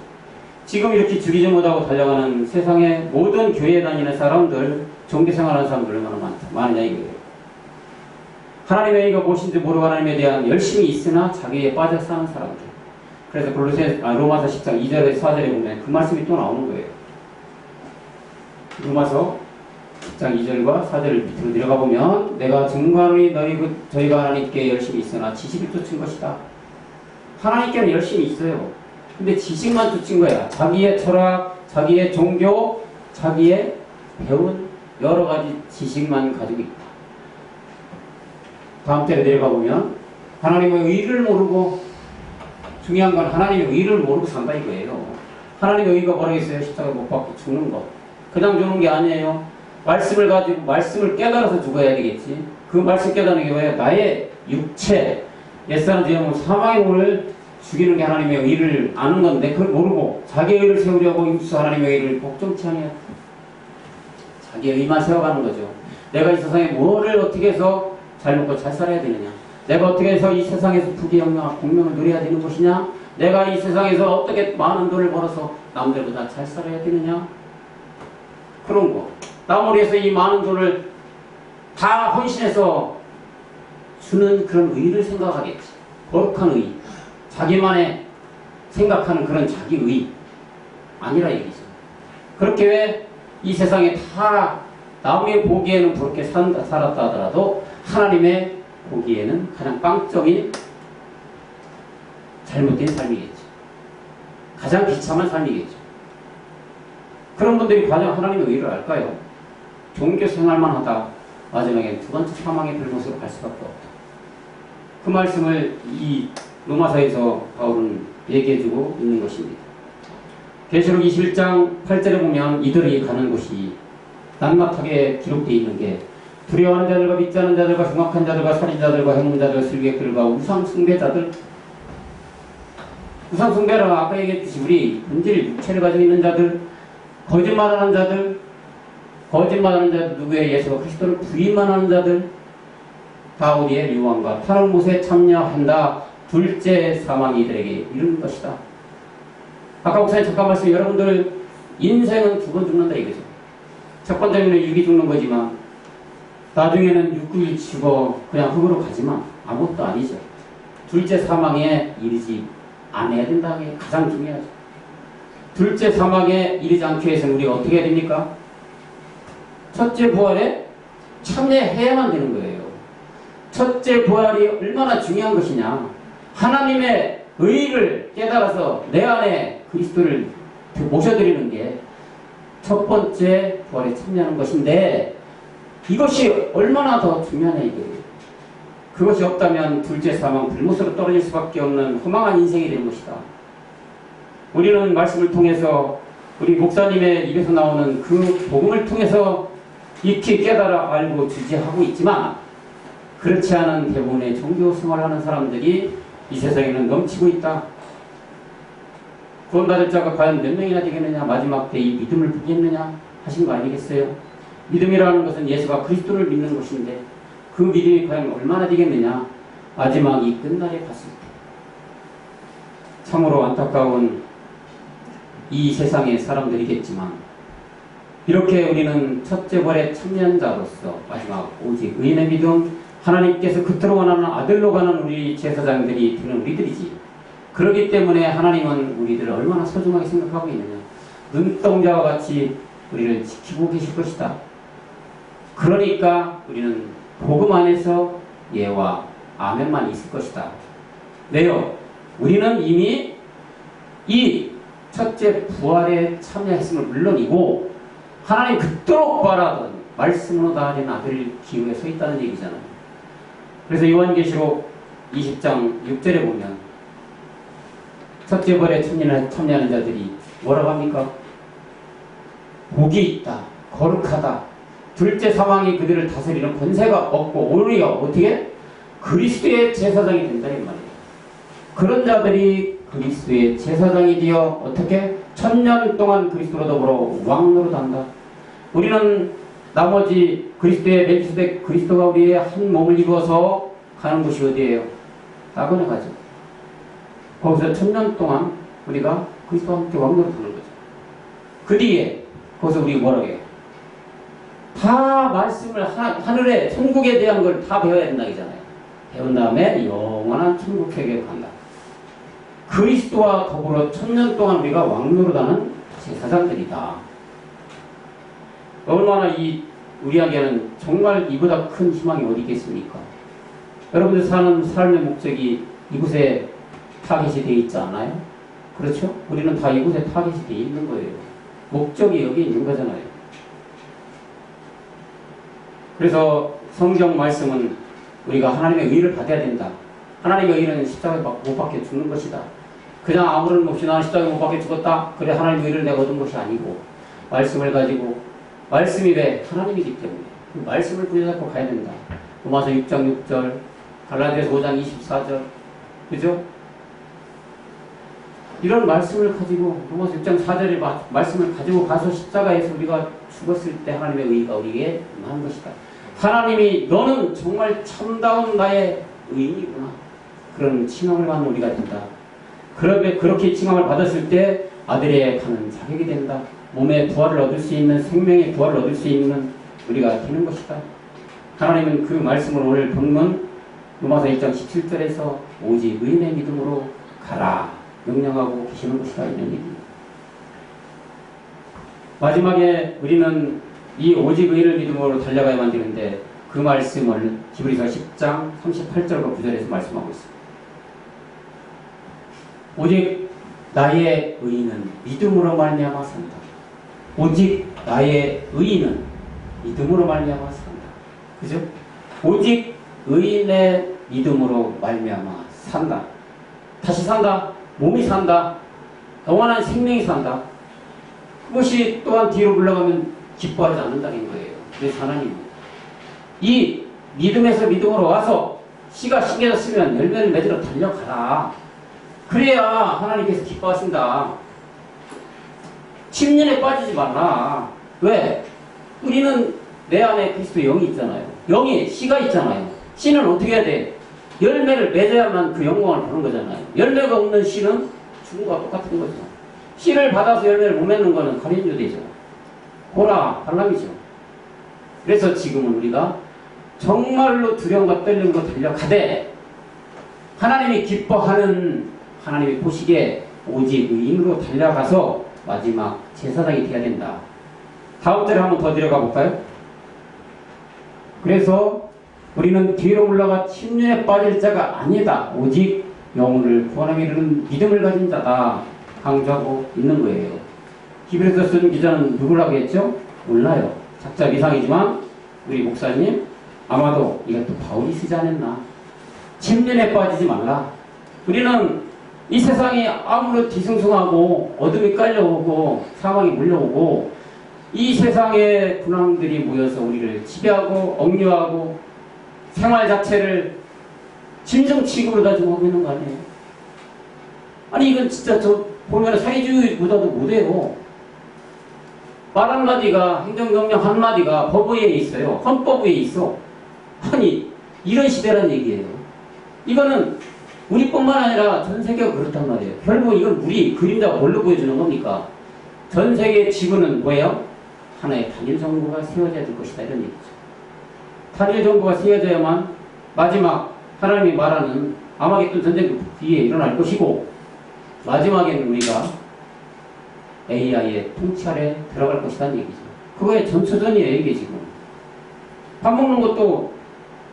지금 이렇게 죽이지 못하고 달려가는 세상의 모든 교회에 다니는 사람들, 종교생활하는 사람들 얼마나 많으냐 이거예요. 하나님의 이가 무엇인지 모르고 하나님에 대한 열심이 있으나 자기에 빠져 사는 사람들. 그래서 로마서 10장 2절에서 4절에 보면 그 말씀이 또 나오는 거예요. 로마서 10장 2절과 4절을 밑으로 내려가 보면 내가 증거하노니 저희가 하나님께 열심히 있으나 지식을 쫓은 것이다. 하나님께는 열심히 있어요. 근데 지식만 쫓은 거야. 자기의 철학, 자기의 종교, 자기의 배운 여러 가지 지식만 가지고 있다. 다음 절에 내려가 보면 하나님의 의를 모르고, 중요한 건 하나님의 의를 모르고 산다 이거예요. 하나님의 의가 뭐라겠어요? 십자가 못 박고 죽는 것. 그냥 죽는 게 아니에요. 말씀을 가지고 말씀을 깨달아서 죽어야 되겠지. 그 말씀 깨달는 게 뭐예요? 나의 육체, 옛사람 죄악은 사망의 몸을 죽이는 게 하나님의 의를 아는 건데 그걸 모르고 자기의 의를 세우려고 육수 하나님의 의를 복종치 아니하고 자기의 의만 세워가는 거죠. 내가 이 세상에 뭐를 어떻게 해서 잘 먹고 잘 살아야 되느냐, 내가 어떻게 해서 이 세상에서 부귀영화 공명을 누려야 되는 것이냐, 내가 이 세상에서 어떻게 많은 돈을 벌어서 남들보다 잘 살아야 되느냐, 그런 거. 남을 위해서 이 많은 돈을 다 헌신해서 주는 그런 의를 생각하겠지. 거룩한 의, 자기만의 생각하는 그런 자기의 아니라 얘기죠. 그렇게 왜 이 세상에 다 남의 보기에는 그렇게 살았다 하더라도 하나님의 보기에는 가장 빵점인 잘못된 삶이겠죠. 가장 비참한 삶이겠죠. 그런 분들이 과연 하나님의 의를 알까요? 종교 생활만 하다 마지막에 두 번째 사망의 불못으로 갈 수밖에 없다. 그 말씀을 이 로마서에서 바울은 얘기해주고 있는 것입니다. 계시록 21장 8절에 보면 이들이 가는 곳이 낱낱하게 기록되어 있는 게 두려워하는 자들과 믿지 않는 자들과 흉악한 자들과 살인자들과 행문자들, 슬개들과 우상숭배자들. 우상숭배는 아까 얘기했듯이 우리 본질 육체를 가지고 있는 자들, 거짓말하는 자들, 누구의 예수가 그리스도를 부인만하는 자들, 다 우리의 유황과 타락 못에 참여한다. 둘째 사망이 이들에게 이르는 것이다. 아까 목사님 잠깐 말씀, 여러분들 인생은 두 번 죽는다 이거죠. 첫 번째는 육이 죽는 거지만 나중에는 육구일 치고 그냥 흙으로 가지만 아무것도 아니죠. 둘째 사망에 이르지 않아야 된다는 게 가장 중요하죠. 둘째 사망에 이르지 않기 위해서는 우리가 어떻게 해야 됩니까? 첫째 부활에 참여해야만 되는 거예요. 첫째 부활이 얼마나 중요한 것이냐. 하나님의 의를 깨달아서 내 안에 그리스도를 모셔드리는 게 첫 번째 부활에 참여하는 것인데 이것이 얼마나 더 중요하냐 이거예요. 그것이 없다면 둘째 사망 불못으로 떨어질 수밖에 없는 허망한 인생이 되는 것이다. 우리는 말씀을 통해서 우리 목사님의 입에서 나오는 그 복음을 통해서 익히 깨달아 알고 지지하고 있지만 그렇지 않은 대부분의 종교 생활하는 사람들이 이 세상에는 넘치고 있다. 구원받을 자가 과연 몇 명이나 되겠느냐, 마지막 때 이 믿음을 보겠느냐 하신 거 아니겠어요? 믿음이라는 것은 예수가 그리스도를 믿는 것인데 그 믿음이 과연 얼마나 되겠느냐, 마지막 이 끝날에 봤을 때. 참으로 안타까운 이 세상의 사람들이겠지만 이렇게 우리는 첫째 벌의 참여자로서 마지막 오직 의인의 믿음, 하나님께서 그토록 원하는 아들로 가는 우리 제사장들이 되는 우리들이지. 그렇기 때문에 하나님은 우리들을 얼마나 소중하게 생각하고 있느냐. 눈동자와 같이 우리를 지키고 계실 것이다. 그러니까 우리는 복음 안에서 예와 아멘만 있을 것이다. 네요. 우리는 이미 이 첫째 부활에 참여했음을 물론이고 하나님 그토록 바라던 말씀으로 나아진 아들 기후에 서 있다는 얘기잖아요. 그래서 요한계시록 20장 6절에 보면 첫째 벌에 참여하는 자들이 뭐라고 합니까? 복이 있다. 거룩하다. 둘째 사망이 그들을 다스리는 권세가 없고 오히려 어떻게? 그리스도의 제사장이 된다는 말이에요. 그런 자들이 그리스도의 제사장이 되어 어떻게? 1000년 동안 그리스도로 더불어 왕노릇 한다. 우리는 나머지 그리스도의 멜기세덱 그리스도가 우리의 한 몸을 이루어서 가는 곳이 어디예요? 낙원에 가죠. 거기서 1000년 동안 우리가 그리스도와 함께 왕노릇 하는 거죠. 그 뒤에 거기서 우리 뭐라고 해요? 다 말씀을 하늘에 천국에 대한 걸 다 배워야 된다 이잖아요. 배운 다음에 영원한 천국회에 간다. 그 그리스도와 더불어 1000년 동안 우리가 왕노릇하는 제사장들이다. 얼마나 우리에게는 정말 이보다 큰 희망이 어디 있겠습니까? 여러분들 사는 삶의 목적이 이곳에 타겟이 되어 있지 않아요? 그렇죠? 우리는 다 이곳에 타겟이 되어 있는 거예요. 목적이 여기 있는 거잖아요. 그래서 성경 말씀은 우리가 하나님의 의를 받아야 된다. 하나님의 의는 십자가에 못 박혀 죽는 것이다. 그냥 아무런 없이 나는 십자가에 못 박혀 죽었다. 그래 하나님의 의를 내가 얻은 것이 아니고 말씀을 가지고 말씀이 왜 하나님이기 때문에 그 말씀을 붙잡고 가야 된다. 로마서 6장 6절, 갈라디아서 5장 24절, 그죠? 이런 말씀을 가지고 로마서 6장 4절의 말씀을 가지고 가서 십자가에서 우리가 죽었을 때 하나님의 의가 우리에게 임한 것이다. 하나님이 너는 정말 참다운 나의 의인이구나. 그런 칭함을 받는 우리가 된다. 그렇게 칭함을 받았을 때 아들의 가는 자격이 된다. 몸의 부활을 얻을 수 있는 생명의 부활을 얻을 수 있는 우리가 되는 것이다. 하나님은 그 말씀을 오늘 본문 로마서 1장 17절에서 오직 의인의 믿음으로 가라 명령하고 계시는 것이다 이런 얘기입니다. 마지막에 우리는 이 오직 의인을 믿음으로 달려가야만 되는데 그 말씀을 히브리서 10장 38절과 9절에서 말씀하고 있습니다. 오직 나의 의인은 믿음으로 말미암아 산다. 오직 나의 의인은 믿음으로 말미암아 산다. 그죠? 오직 의인의 믿음으로 말미암아 산다. 다시 산다. 몸이 산다. 영원한 생명이 산다. 그것이 또한 뒤로 물러가면 기뻐하지 않는다는 거예요. 그래서 하나님은 이 믿음에서 믿음으로 와서 씨가 심겨졌으면 열매를 맺으러 달려가라. 그래야 하나님께서 기뻐하신다. 침륜에 빠지지 말라. 왜? 우리는 내 안에 그리스도 영이 있잖아요. 영이 씨가 있잖아요. 씨는 어떻게 해야 돼? 열매를 맺어야만 그 영광을 보는 거잖아요. 열매가 없는 씨는 죽은 거와 똑같은 거죠. 씨를 받아서 열매를 못 맺는 거는 가린유대죠. 고라, 발람이죠. 그래서 지금은 우리가 정말로 두려움과 떨림으로 달려가되 하나님이 기뻐하는 하나님이 보시기에 오직 의인으로 달려가서 마지막 제사장이 되어야 된다. 다음 절에 한번 더 들어가 볼까요? 그래서 우리는 뒤로 물러가 침륜에 빠질 자가 아니다. 오직 영혼을 구원하게 이르는 믿음을 가진 자다. 강조하고 있는 거예요. 히브리서 쓴 기자는 누구라고 했죠? 몰라요. 작자 미상이지만 우리 목사님 아마도 이것도 바울이 쓰지 않았나. 침륜에 빠지지 말라. 우리는 이 세상이 아무리 뒤숭숭하고 어둠이 깔려오고 사망이 몰려오고 이 세상의 군왕들이 모여서 우리를 지배하고 억류하고 생활 자체를 짐승 취급으로 다 지금 하고 있는 거 아니에요? 아니 이건 진짜 저 보면 사회주의보다도 못해요. 말 한마디가 행정명령 한마디가 법 위에 있어요. 헌법 위에 있어. 아니 이런 시대란 얘기예요. 이거는 우리뿐만 아니라 전 세계가 그렇단 말이에요. 결국 이건 우리 그림자가 뭘로 보여주는 겁니까? 전 세계 지구는 뭐예요? 하나의 단일 정부가 세워져야 될 것이다 이런 얘기죠. 단일 정부가 세워져야만 마지막 하나님이 말하는 아마겟돈 전쟁 뒤에 일어날 것이고 마지막에는 우리가 AI의 통치 아래 들어갈 것이라는 얘기죠. 그거의 전초전이에요 이게 지금. 밥 먹는 것도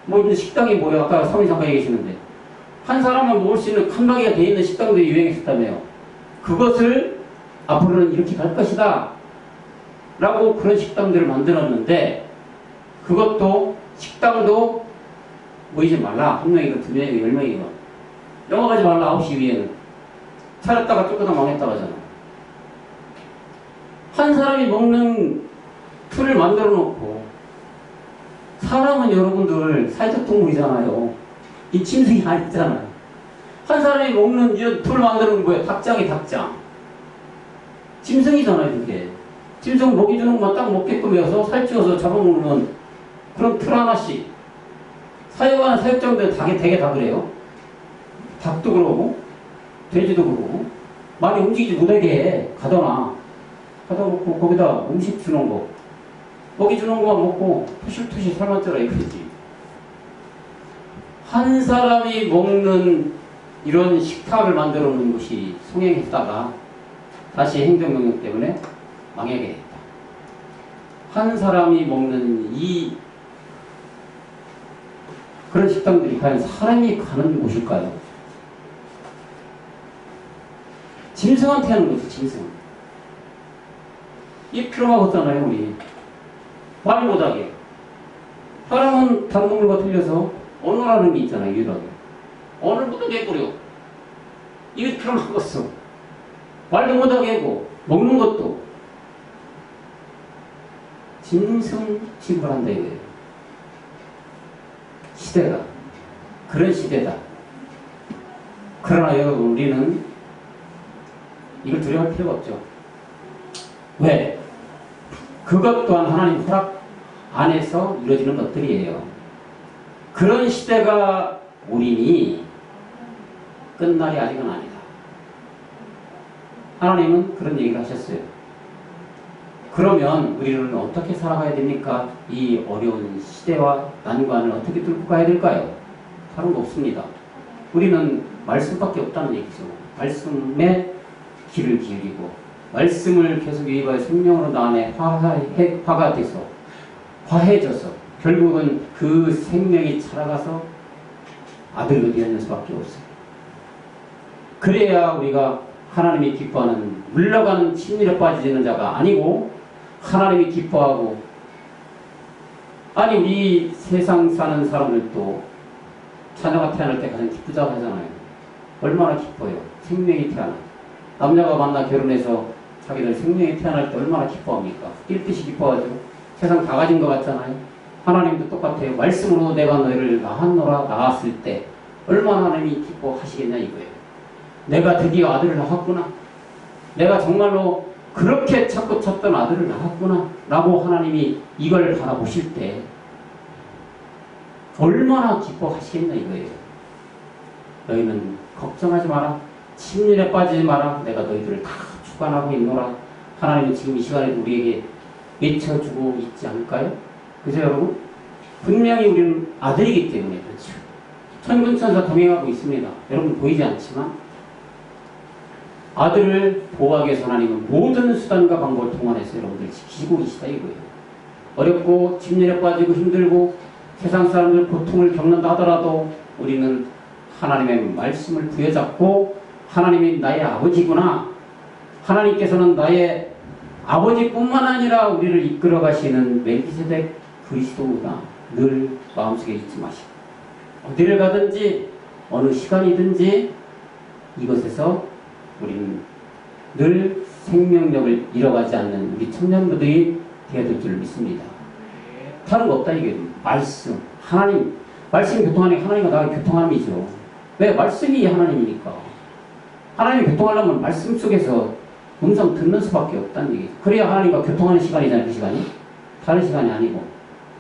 뭐 이제 식당이 뭐예요? 아까 사모님 잠깐 얘기하시는데 한 사람만 먹을 수 있는 칸막이가 되어 있는 식당들이 유행했었다며요. 그것을 앞으로는 이렇게 갈 것이다 라고 그런 식당들을 만들었는데 그것도 식당도 모이지 말라. 한 명이고 두 명이고 10명이고 넘어가지 말라. 9시 위에는 차렸다가 쫓겨나 망했다고 하잖아. 한 사람이 먹는 틀을 만들어 놓고 사람은 여러분들 사회적 동물이잖아요. 이 짐승이 아니잖아요. 한 사람이 먹는 이런 틀을 만드는 건 뭐예요? 닭장이 닭장. 짐승이잖아요 그게. 짐승 먹이 주는 것만 딱 먹게끔 해서 살찌워서 잡아먹는 그런 틀 하나씩. 사육하는 사육장들 되게 다 그래요. 닭도 그러고 돼지도 그러고 많이 움직이지 못하게 해. 가둬놔. 가둬놓고 거기다 음식 주는 거 먹이 주는 것만 먹고 투실투실 살만 쪄라 이거지. 한 사람이 먹는 이런 식탁을 만들어 놓은 것이 송행했다가 다시 행정명령 때문에 망하게 됐다. 한 사람이 먹는 이 그런 식당들이 과연 사람이 가는 곳일까요? 짐승한테 하는 거죠, 짐승. 이 필요가 없잖아요, 우리. 말 못하게. 사람은 다른 동물과 틀려서 언어라는 게 있잖아요, 유일하게. 언어를 모두 내버려. 이게 필요가 없어. 말도 못하게 하고, 먹는 것도. 짐승 취급을 한다, 이거예요. 시대가. 그런 시대다. 그러나 여러분, 우리는 이걸 두려워할 필요가 없죠. 왜? 그것 또한 하나님 허락 안에서 이루어지는 것들이에요. 그런 시대가 오리니 끝날이 아직은 아니다. 하나님은 그런 얘기를 하셨어요. 그러면 우리는 어떻게 살아가야 됩니까? 이 어려운 시대와 난관을 어떻게 뚫고 가야 될까요? 다른 거 없습니다. 우리는 말씀밖에 없다는 얘기죠. 말씀에 귀를 기울이고 말씀을 계속 유입하여 생명으로 나 안에 화가 돼서 화해져서 결국은 그 생명이 자라가서 아들로 되어지는 수밖에 없어요. 그래야 우리가 하나님이 기뻐하는 물러가는 침륜에 빠지는 자가 아니고 하나님이 기뻐하고 아니 우리 세상 사는 사람들도 자녀가 태어날 때 가장 기쁘다고 하잖아요. 얼마나 기뻐요. 생명이 태어나. 남자가 만나 결혼해서 자기들 생명이 태어날 때 얼마나 기뻐합니까? 뛸 듯이 기뻐하죠. 세상 다 가진 것 같잖아요. 하나님도 똑같아요. 말씀으로 내가 너희를 낳았을 때 얼마나 하나님이 기뻐하시겠냐 이거예요. 내가 드디어 아들을 낳았구나. 내가 정말로 그렇게 찾고 찾던 아들을 낳았구나 라고 하나님이 이걸 바라보실 때 얼마나 기뻐하시겠냐 이거예요. 너희는 걱정하지 마라. 침륜에 빠지지 마라. 내가 너희들을 다 주관하고 있노라. 하나님은 지금 이 시간에 우리에게 외쳐주고 있지 않을까요? 그죠 여러분? 분명히 우리는 아들이기 때문에 그렇죠. 천군천사 동행하고 있습니다. 여러분 보이지 않지만 아들을 보호하기 위해서 하나님은 모든 수단과 방법을 동원해서 여러분들 지키고 계시다 이거예요. 어렵고 침륜에 빠지고 힘들고 세상 사람들 고통을 겪는다 하더라도 우리는 하나님의 말씀을 부여잡고 하나님이 나의 아버지구나. 하나님께서는 나의 아버지뿐만 아니라 우리를 이끌어 가시는 멜기세덱 그리스도구나. 늘 마음속에 잊지 마시고 어디를 가든지 어느 시간이든지 이것에서 우리는 늘 생명력을 잃어가지 않는 우리 청년부들이 되어야 될 줄 믿습니다. 다른 거 없다 이게 말씀 하나님 말씀이 교통하니 하나님과 나가 교통함이죠. 왜? 말씀이 하나님이니까. 하나님이 교통하려면 말씀 속에서 음성 듣는 수밖에 없다는 얘기죠. 그래야 하나님과 교통하는 시간이잖아요. 그 시간이. 다른 시간이 아니고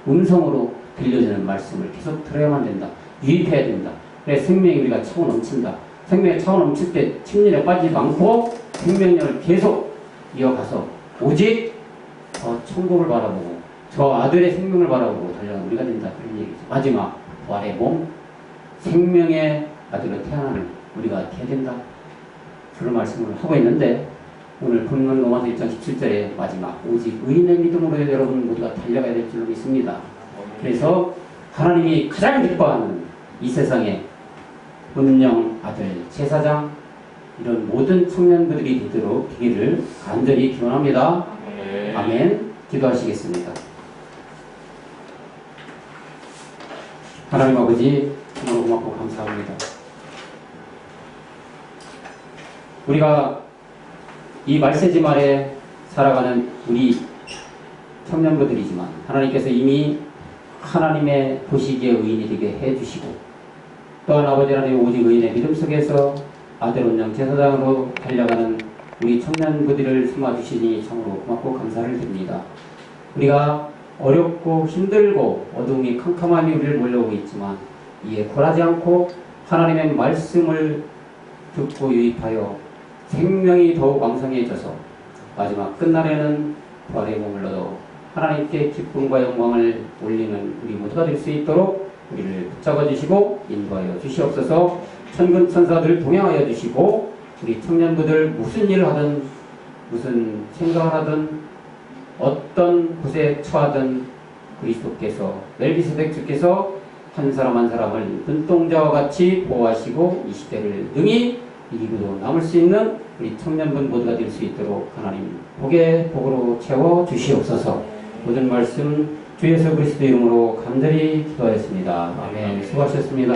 음성으로 들려주는 말씀을 계속 들어야만 된다. 유입해야 된다. 그래 생명이 우리가 차고 넘친다. 생명이 차고 넘칠 때 침륜에 빠지지 않고 생명력을 계속 이어가서 오직 천국을 바라보고 저 아들의 생명을 바라보고 달려가는 우리가 된다. 그런 얘기죠. 마지막 부활의 몸 생명의 아들로 태어나는 우리가 되어야 된다. 그런 말씀을 하고 있는데 오늘 본문 로마서 1장 17절에 마지막 오직 의인의 믿음으로 여러분 모두가 달려가야 될 줄로 믿습니다. 그래서 하나님이 가장 기뻐하는 이 세상에 운명 아들 제사장 이런 모든 청년들이 되기를 간절히 기원합니다. 아멘. 기도하시겠습니다. 하나님 아버지 정말 고맙고 감사합니다. 우리가 이 말세지 말에 살아가는 우리 청년부들이지만 하나님께서 이미 하나님의 보시기에 의인이 되게 해주시고 또한 아버지 하나님 오직 의인의 믿음 속에서 아들 온영 제사장으로 달려가는 우리 청년부들을 삼아주시니 참으로 고맙고 감사를 드립니다. 우리가 어렵고 힘들고 어둠이 캄캄함이 우리를 몰려오고 있지만 이에 굴하지 않고 하나님의 말씀을 듣고 유입하여 생명이 더욱 왕성해져서 마지막 끝날에는 부활의 몸을 얻어 하나님께 기쁨과 영광을 올리는 우리 모두가 될 수 있도록 우리를 붙잡아 주시고 인도하여 주시옵소서. 천군 천사들을 동행하여 주시고 우리 청년부들 무슨 일을 하든 무슨 생각을 하든 어떤 곳에 처하든 그리스도께서 멜기세덱 주께서 한 사람 한 사람을 눈동자와 같이 보호하시고 이 시대를 능히 이기고도 남을 수 있는 우리 청년분 모두가 될 수 있도록 하나님 복의 복으로 채워 주시옵소서. 모든 말씀 주 예수 그리스도 이름으로 간절히 기도하였습니다. 아멘. 수고하셨습니다.